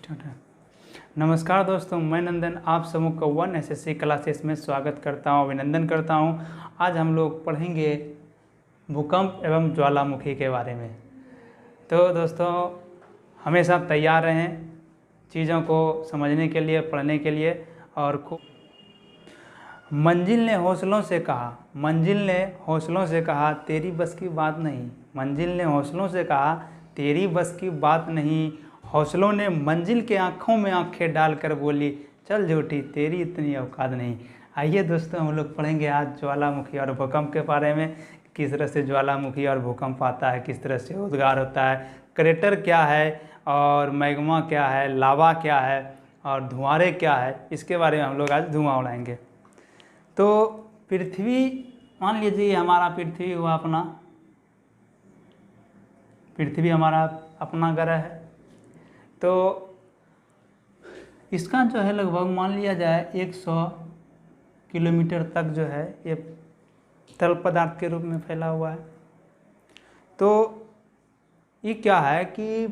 Start है। नमस्कार दोस्तों, मैं नंदन आप समूह का 1 SSC क्लासेस में स्वागत करता हूं, अभिनंदन करता हूं। आज हम लोग पढ़ेंगे भूकंप एवं ज्वालामुखी के बारे में। तो दोस्तों हमेशा तैयार रहें चीज़ों को समझने के लिए, पढ़ने के लिए। और खूब मंजिल ने हौसलों से कहा, मंजिल ने हौसलों से कहा तेरी बस की बात नहीं। मंजिल ने हौसलों से कहा तेरी बस की बात नहीं। हौसलों ने मंजिल के आँखों में आंखें डालकर बोली चल झूठी तेरी इतनी औकात नहीं। आइए दोस्तों हम लोग पढ़ेंगे आज ज्वालामुखी और भूकंप के बारे में। किस तरह से ज्वालामुखी और भूकंप आता है, किस तरह से उद्गार होता है, क्रेटर क्या है और मैग्मा क्या है, लावा क्या है और धुआंरे क्या है, इसके बारे में हम लोग आज धुआं उड़ाएंगे। तो पृथ्वी, मान लीजिए हमारा पृथ्वी हुआ अपना, पृथ्वी हमारा अपना ग्रह है। तो इसका जो है लगभग मान लिया जाए 100 किलोमीटर तक जो है ये तरल पदार्थ के रूप में फैला हुआ है। तो ये क्या है कि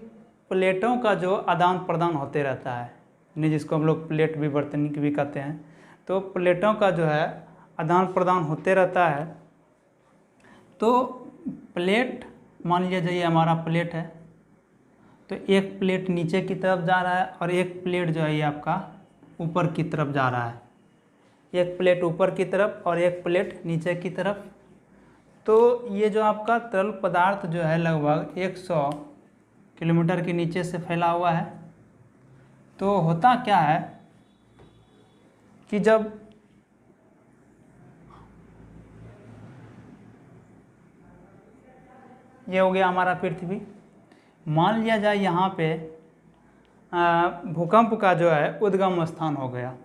प्लेटों का जो आदान प्रदान होते रहता है, नहीं जिसको हम लोग प्लेट विवर्तनिक भी कहते हैं। तो प्लेटों का जो है आदान प्रदान होते रहता है। तो प्लेट, मान लिया जाए हमारा प्लेट है, तो एक प्लेट नीचे की तरफ जा रहा है और एक प्लेट जो है ये आपका ऊपर की तरफ जा रहा है। एक प्लेट ऊपर की तरफ और एक प्लेट नीचे की तरफ। तो ये जो आपका तरल पदार्थ जो है लगभग 100 किलोमीटर के नीचे से फैला हुआ है। तो होता क्या है कि जब ये हो गया हमारा पृथ्वी, मान लिया जाए यहाँ पे भूकंप का जो है उद्गम स्थान हो गया।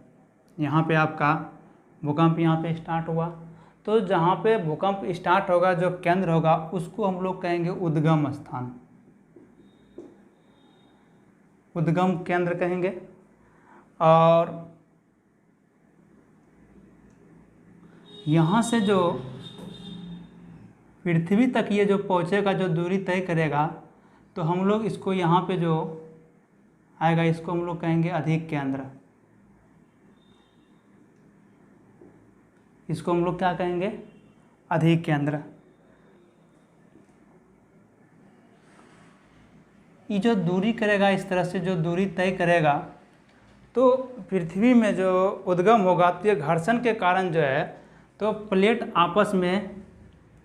यहाँ पे आपका भूकंप यहाँ पे स्टार्ट हुआ। तो जहाँ पे भूकंप स्टार्ट होगा, जो केंद्र होगा, उसको हम लोग कहेंगे उद्गम स्थान, उद्गम केंद्र कहेंगे। और यहाँ से जो पृथ्वी तक ये जो पहुँचेगा, जो दूरी तय करेगा, तो हम लोग इसको यहाँ पे जो आएगा इसको हम लोग कहेंगे अधिक केंद्र। इसको हम लोग क्या कहेंगे? अधिक केंद्र। ये जो दूरी करेगा, इस तरह से जो दूरी तय करेगा, तो पृथ्वी में जो उद्गम होगा, तो ये घर्षण के कारण जो है तो प्लेट आपस में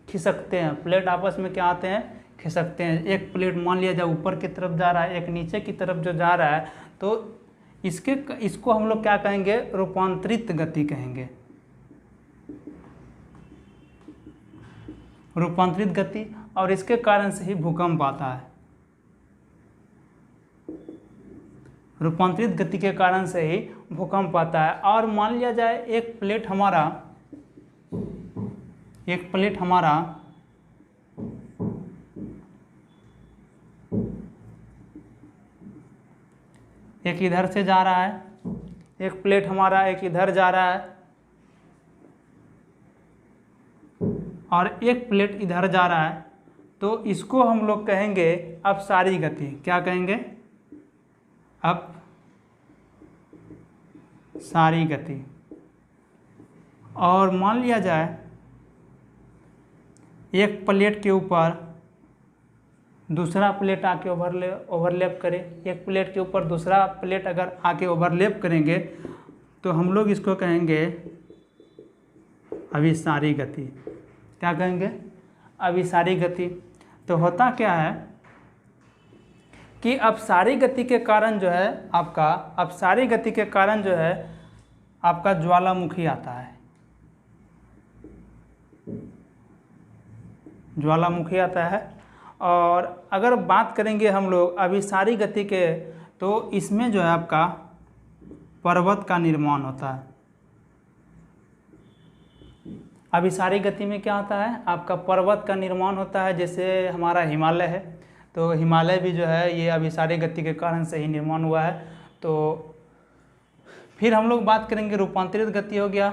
खिसकते हैं। प्लेट आपस में क्या आते हैं? खिसकते हैं। एक प्लेट मान लिया जाए ऊपर की तरफ जा रहा है, एक नीचे की तरफ जो जा रहा है, तो इसको हम लोग क्या कहेंगे? रूपांतरित गति कहेंगे। रूपांतरित गति, और इसके कारण से ही भूकंप आता है। रूपांतरित गति के कारण से ही भूकंप आता है। और मान लिया जाए एक प्लेट हमारा एक इधर से जा रहा है, एक प्लेट हमारा एक इधर जा रहा है और एक प्लेट इधर जा रहा है। तो इसको हम लोग कहेंगे अपसारी गति। क्या कहेंगे? अपसारी गति। और मान लिया जाए एक प्लेट के ऊपर दूसरा प्लेट आके ओवरलैप करे, एक प्लेट के ऊपर दूसरा प्लेट अगर आके ओवरलैप करेंगे, तो हम लोग इसको कहेंगे अभिसारी गति। क्या कहेंगे? अभिसारी गति। तो होता क्या है कि अपसारी गति के कारण जो है आपका ज्वालामुखी आता है। ज्वालामुखी आता है। और अगर बात करेंगे हम लोग अभिसारी गति के, तो इसमें जो है आपका पर्वत का निर्माण होता है। अभिसारी गति में क्या होता है? आपका पर्वत का निर्माण होता है। जैसे हमारा हिमालय है, तो हिमालय भी जो है ये अभिसारी गति के कारण से ही निर्माण हुआ है। तो फिर हम लोग बात करेंगे रूपांतरित गति हो गया,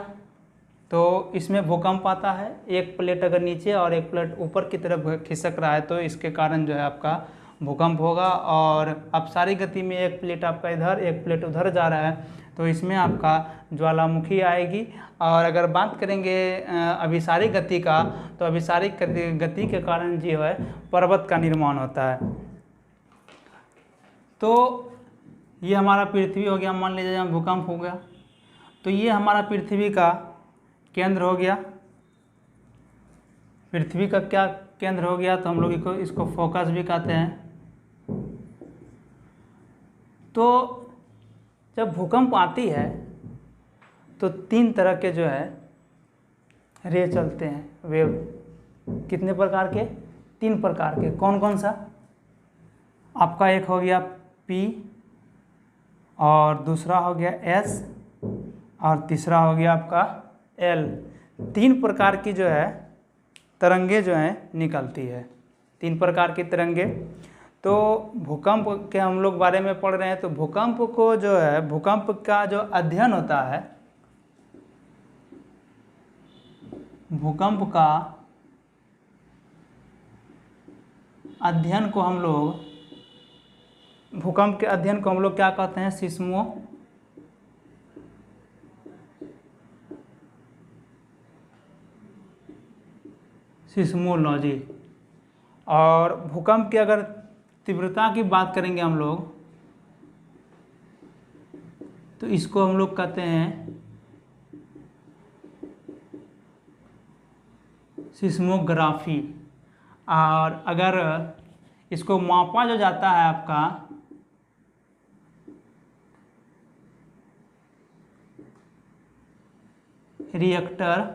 तो इसमें भूकंप आता है। एक प्लेट अगर नीचे और एक प्लेट ऊपर की तरफ खिसक रहा है, तो इसके कारण जो है आपका भूकंप होगा। और अपसारी गति में एक प्लेट आपका इधर एक प्लेट उधर जा रहा है, तो इसमें आपका ज्वालामुखी आएगी। और अगर बात करेंगे अभिसारी गति का, तो अभिसारी गति के कारण जो है पर्वत का निर्माण होता है। तो ये हमारा पृथ्वी हो गया, मान लीजिए यहाँ भूकंप हो गया, तो ये हमारा पृथ्वी का केंद्र हो गया। पृथ्वी का क्या केंद्र हो गया, तो हम लोग इसको फोकस भी कहते हैं। तो जब भूकंप आती है तो 3 तरह के जो है रे चलते हैं, वेव। कितने प्रकार के? 3 प्रकार के। कौन कौन सा? आपका एक हो गया P, और दूसरा हो गया S, और तीसरा हो गया आपका L। 3 प्रकार की जो है तरंगे जो हैं निकलती है, 3 प्रकार की तरंगे। तो भूकंप के हम लोग बारे में पढ़ रहे हैं, तो भूकंप को जो है, भूकंप का जो अध्ययन होता है, भूकंप का अध्ययन को हम लोग, भूकंप के अध्ययन को हम लोग क्या कहते हैं? सिस्मोलॉजी। और भूकंप की अगर तीव्रता की बात करेंगे हम लोग, तो इसको हम लोग कहते हैं सिस्मोग्राफी। और अगर इसको मापा जो जाता है आपका रिएक्टर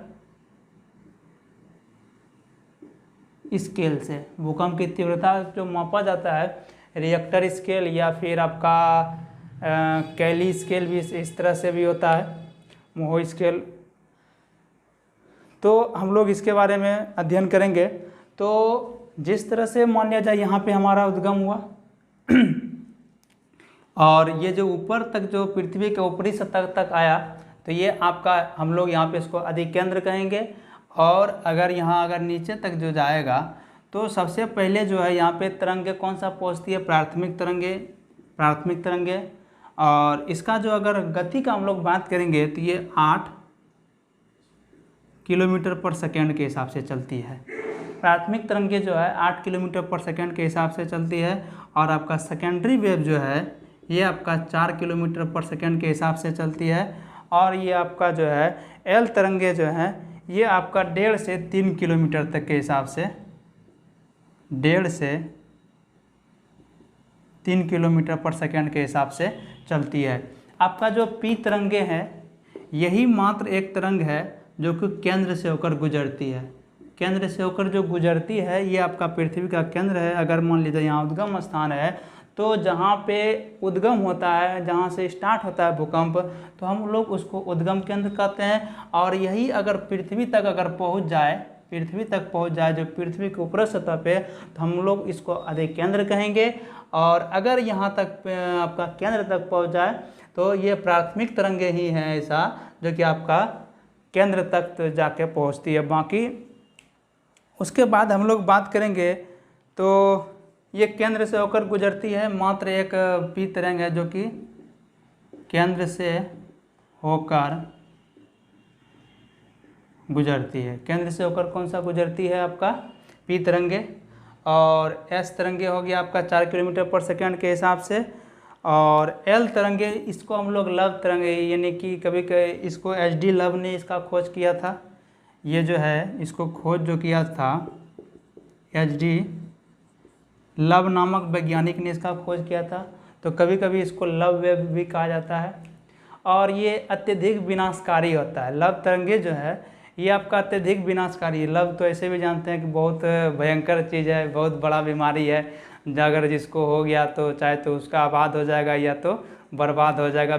स्केल से, भूकंप की तीव्रता जो मापा जाता है रिएक्टर स्केल, या फिर आपका कैली स्केल भी इस तरह से भी होता है, मोहो स्केल। तो हम लोग इसके बारे में अध्ययन करेंगे। तो जिस तरह से मान लिया जाए यहाँ पे हमारा उद्गम हुआ और ये जो ऊपर तक, जो पृथ्वी के ऊपरी सतह तक आया, तो ये आपका, हम लोग यहाँ पे इसको अधिकेंद्र कहेंगे। और अगर यहाँ अगर नीचे तक जो जाएगा, तो सबसे पहले जो है यहाँ पे तरंगे कौन सा पहुँचती है? प्राथमिक तरंगे। और इसका जो अगर गति का हम लोग बात करेंगे, तो ये 8 किलोमीटर पर सेकेंड के हिसाब से चलती है। प्राथमिक तरंगे जो है 8 किलोमीटर पर सेकेंड के हिसाब से चलती है। और आपका सेकेंडरी वेव जो है ये आपका 4 किलोमीटर पर सेकेंड के हिसाब से चलती है। और ये आपका जो है एल तरंगे जो है ये आपका 1.5 से 3 किलोमीटर तक के हिसाब से, 1.5 से 3 किलोमीटर पर सेकेंड के हिसाब से चलती है। आपका जो पी तरंगे हैं, यही मात्र एक तरंग है जो कि केंद्र से होकर गुजरती है। केंद्र से होकर जो गुजरती है, ये आपका पृथ्वी का केंद्र है। अगर मान लीजिए यहाँ उद्गम स्थान है, तो जहाँ पे उद्गम होता है, जहाँ से स्टार्ट होता है भूकंप, तो हम लोग उसको उद्गम केंद्र कहते हैं। और यही अगर पृथ्वी तक अगर पहुँच जाए, जो पृथ्वी के ऊपरी सतह पे, तो हम लोग इसको अधिकेंद्र कहेंगे। और अगर यहाँ तक आपका केंद्र तक पहुँच जाए, तो ये प्राथमिक तरंगे ही हैं ऐसा, जो कि आपका केंद्र तक तो जाके पहुँचती है। बाकी उसके बाद हम लोग बात करेंगे, तो ये केंद्र से होकर गुजरती है। मात्र एक पी तरंग है जो कि केंद्र से होकर गुजरती है। केंद्र से होकर कौन सा गुजरती है? आपका पी तरंगे। और एस तरंगे हो गया आपका 4 किलोमीटर पर सेकेंड के हिसाब से। और एल तरंगे, इसको हम लोग लव तरंगे, यानी कि कभी इसको HD लव ने इसका खोज किया था। ये जो है इसको खोज जो किया था HD लव नामक वैज्ञानिक ने इसका खोज किया था। तो कभी कभी इसको लव वेव भी कहा जाता है। और ये अत्यधिक विनाशकारी होता है। लव तरंगे जो है ये आपका अत्यधिक विनाशकारी है। लव तो ऐसे भी जानते हैं कि बहुत भयंकर चीज़ है, बहुत बड़ा बीमारी है। अगर जिसको हो गया तो चाहे तो उसका आबाद हो जाएगा या तो बर्बाद हो जाएगा।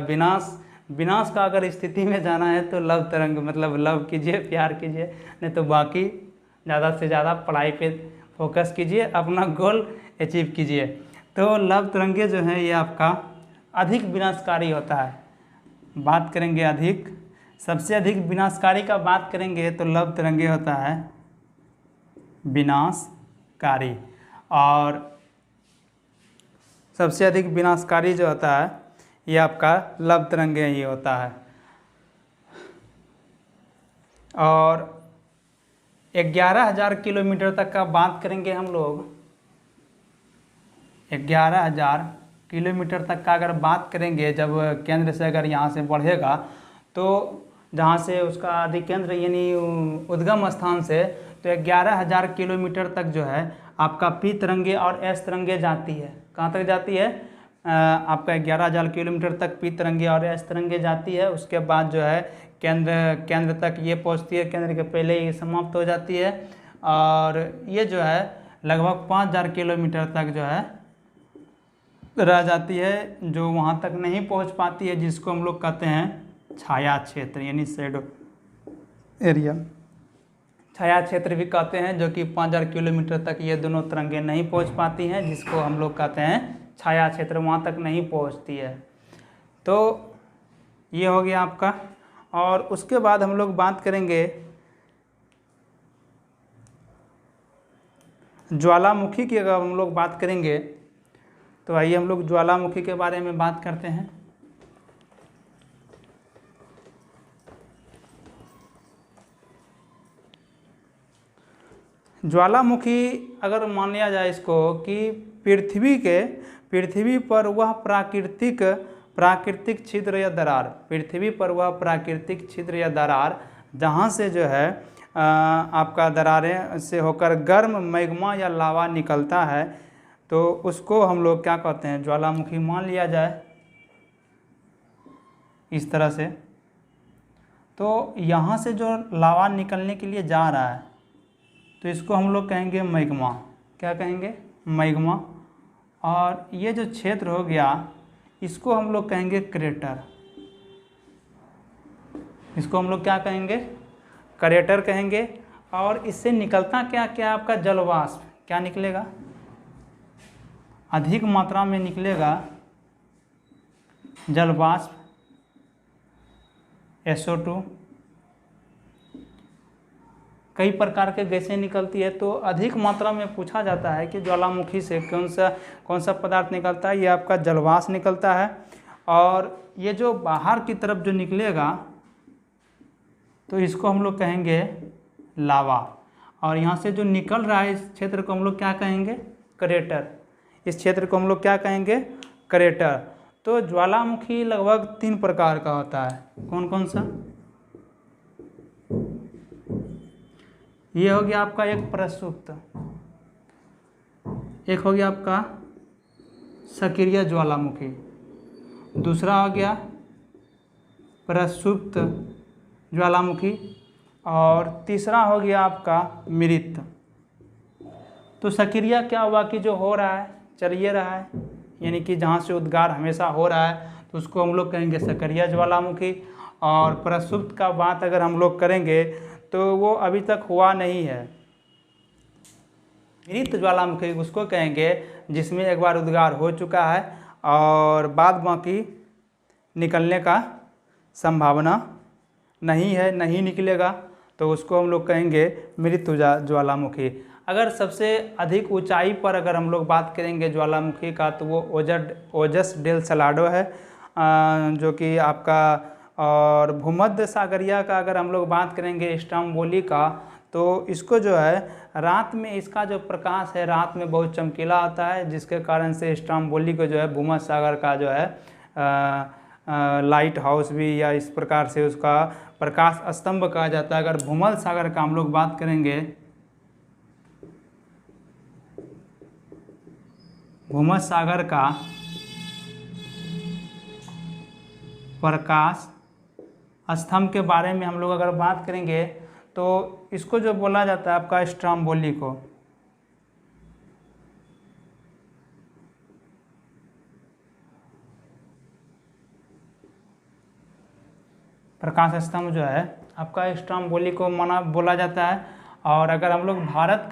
विनाश का अगर स्थिति में जाना है तो लव तरंग, मतलब लव कीजिए, प्यार कीजिए, नहीं तो बाकी ज़्यादा से ज़्यादा पढ़ाई पे फोकस कीजिए, अपना गोल अचीव कीजिए। तो लव तरंगे जो हैं ये आपका अधिक विनाशकारी होता है। बात करेंगे सबसे अधिक विनाशकारी का बात करेंगे तो लव तरंगे होता है विनाशकारी। और सबसे अधिक विनाशकारी जो होता है ये आपका लव तरंगे ही होता है। और 11,000 किलोमीटर तक का बात करेंगे हम लोग, 11,000 किलोमीटर तक का अगर बात करेंगे, जब केंद्र से अगर यहाँ से बढ़ेगा तो जहाँ से उसका अधिकेंद्र यानी उद्गम स्थान से, तो 11,000 किलोमीटर तक जो है आपका पी तरंगे और एस तरंगे जाती है। कहाँ तक जाती है? आपका 11,000 किलोमीटर तक पी तरंगे और एस तरंगे जाती है। उसके बाद जो है केंद्र तक ये पहुँचती है, केंद्र के पहले ही समाप्त हो जाती है। और ये जो है लगभग 5,000 किलोमीटर तक जो है रह जाती है, जो वहाँ तक नहीं पहुँच पाती है, जिसको हम लोग कहते हैं छाया क्षेत्र यानी शेडो एरिया। छाया क्षेत्र भी कहते हैं, जो कि 5,000 किलोमीटर तक ये दोनों तरंगे नहीं पहुँच पाती हैं, जिसको हम लोग कहते हैं छाया क्षेत्र, वहाँ तक नहीं पहुँचती है। तो ये हो गया आपका। और उसके बाद हम लोग बात करेंगे ज्वालामुखी की। अगर हम लोग बात करेंगे तो आइए हम लोग ज्वालामुखी के बारे में बात करते हैं। ज्वालामुखी अगर मान लिया जाए इसको कि पृथ्वी पर वह प्राकृतिक छिद्र या दरार, पृथ्वी पर वह प्राकृतिक छिद्र या दरार जहाँ से जो है आपका दरारें से होकर गर्म मैग्मा या लावा निकलता है, तो उसको हम लोग क्या कहते हैं? ज्वालामुखी मान लिया जाए इस तरह से। तो यहाँ से जो लावा निकलने के लिए जा रहा है तो इसको हम लोग कहेंगे मैग्मा। क्या कहेंगे? मैग्मा। और ये जो क्षेत्र हो गया इसको हम लोग कहेंगे क्रेटर। इसको हम लोग क्या कहेंगे? क्रेटर कहेंगे। और इससे निकलता क्या क्या? आपका जलवाष्प। क्या निकलेगा? अधिक मात्रा में निकलेगा जलवाष्प, SO2। कई प्रकार के गैसें निकलती है। तो अधिक मात्रा में पूछा जाता है कि ज्वालामुखी से कौन सा पदार्थ निकलता है? ये आपका जलवाष्प निकलता है। और ये जो बाहर की तरफ जो निकलेगा तो इसको हम लोग कहेंगे लावा। और यहाँ से जो निकल रहा है इस क्षेत्र को हम लोग क्या कहेंगे? क्रेटर। इस क्षेत्र को हम लोग क्या कहेंगे? क्रेटर। तो ज्वालामुखी लगभग 3 प्रकार का होता है। कौन कौन सा? ये हो गया आपका एक प्रसुप्त, एक हो गया आपका सक्रिय ज्वालामुखी, दूसरा हो गया प्रसुप्त ज्वालामुखी, और तीसरा हो गया आपका मृत। तो सक्रिय क्या हुआ कि जो हो रहा है, चल ये रहा है, यानी कि जहाँ से उद्गार हमेशा हो रहा है तो उसको हम लोग कहेंगे सक्रिय ज्वालामुखी। और प्रसुप्त का बात अगर हम लोग करेंगे तो वो अभी तक हुआ नहीं है। मृत ज्वालामुखी उसको कहेंगे जिसमें एक बार उद्गार हो चुका है और बाद बाकी निकलने का संभावना नहीं है, नहीं निकलेगा, तो उसको हम लोग कहेंगे मृत ज्वालामुखी। अगर सबसे अधिक ऊंचाई पर अगर हम लोग बात करेंगे ज्वालामुखी का तो वो ओजस डेल सलाडो है, जो कि आपका। और भूमध्य सागरिया का अगर हम लोग बात करेंगे स्ट्रोम्बोली का, तो इसको जो है रात में इसका जो प्रकाश है रात में बहुत चमकीला आता है, जिसके कारण से स्ट्रोम्बोली को जो है भूमध्य सागर का जो है लाइट हाउस भी या इस प्रकार से उसका प्रकाश स्तंभ कहा जाता है। अगर भूमध्य सागर का हम लोग बात करेंगे, भूमध्य सागर का प्रकाश स्तंभ के बारे में हम लोग अगर बात करेंगे तो इसको जो बोला जाता है आपका स्ट्रोम्बोली को। प्रकाश स्तंभ जो है आपका स्ट्रोम्बोली को बोला जाता है। और अगर हम लोग भारत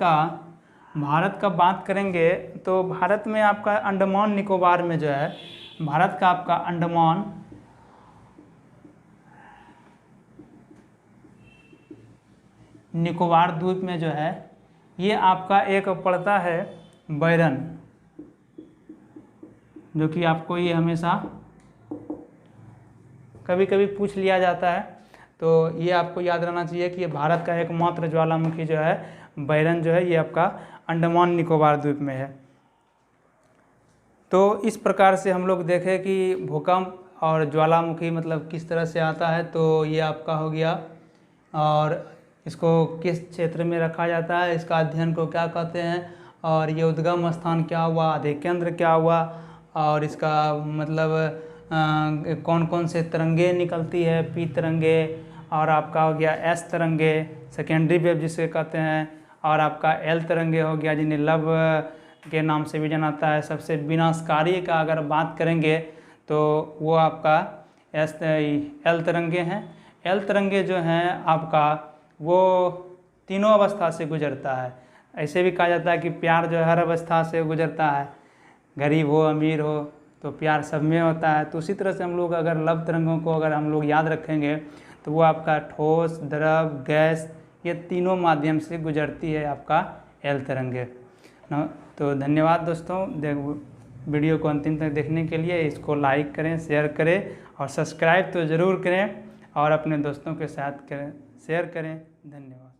का बात करेंगे तो भारत में आपका अंडमान निकोबार में जो है, भारत का आपका अंडमान निकोबार द्वीप में जो है ये आपका एक पड़ता है बैरन, जो कि आपको ये हमेशा कभी कभी पूछ लिया जाता है। तो ये आपको याद रहना चाहिए कि ये भारत का एकमात्र ज्वालामुखी जो है बैरन जो है ये आपका अंडमान निकोबार द्वीप में है। तो इस प्रकार से हम लोग देखें कि भूकंप और ज्वालामुखी मतलब किस तरह से आता है। तो ये आपका हो गया, और इसको किस क्षेत्र में रखा जाता है, इसका अध्ययन को क्या कहते हैं, और ये उद्गम स्थान क्या हुआ, अधिकेंद्र क्या हुआ, और इसका मतलब कौन कौन से तरंगे निकलती है, पी तरंगे, और आपका हो गया एस तरंगे सेकेंडरी वेव जिसे कहते हैं, और आपका एल तरंगे हो गया जिन्हें लब के नाम से भी जानाता है। सबसे विनाशकारी का अगर बात करेंगे तो वो आपका एल तरंगे हैं। एल तरंगे जो हैं आपका वो तीनों अवस्था से गुजरता है। ऐसे भी कहा जाता है कि प्यार जो हर अवस्था से गुजरता है, गरीब हो अमीर हो तो प्यार सब में होता है। तो उसी तरह से हम लोग अगर लव तरंगों को अगर हम लोग याद रखेंगे तो वो आपका ठोस, द्रव, गैस, ये तीनों माध्यम से गुजरती है आपका एल तरंगे। तो धन्यवाद दोस्तों, वीडियो को अंतिम तक देखने के लिए। इसको लाइक करें, शेयर करें और सब्सक्राइब तो ज़रूर करें और अपने दोस्तों के साथ शेयर करें। धन्यवाद।